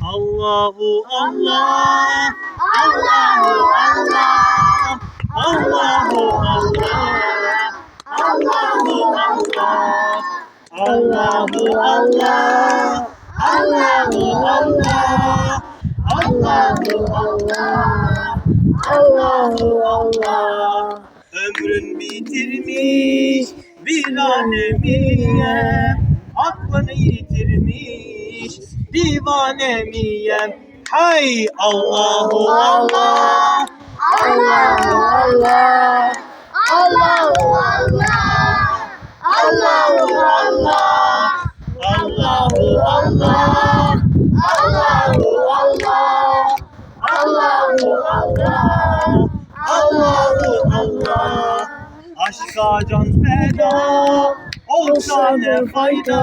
Allahu Allah, Allahu Allah, Allahu Allah, Allahu Allah, Allahu Allah, Allahu Allah, Allahu Allah, Allahu Allah. Ömrün bitirmiş bir alemiyem, aklını yitirmiş divanemiyem. Hay Allahu Allah, Allahu Allah, Allahu Allah, Allahu Allah, Allahu Allah, Allahu Allah, Allahu Allah, Allahu Allah. Aşka can feda olsa ne fayda,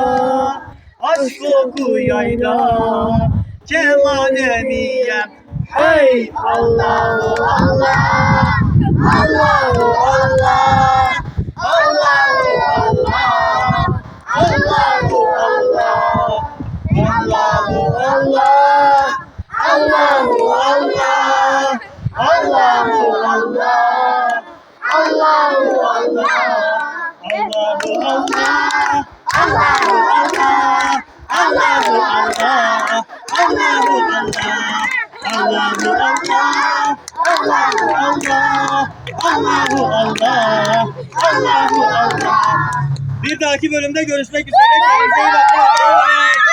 aşk oku yayda cemalемiyem. Hey Allahu Allah, Allahu Allah, Allahu Allah, Allahu Allah, Allahu Allah, Allahu Allah, Allahu Allah, Allahu Allah, Allahu Allah, Allahu Allah, Allahu Allah, Allahu Allah, Allahu Allah, Allahu Allah, Allahu Allah, Allahu Allah. Bir dahaki bölümde görüşmek üzere. Kendinize iyi bakın.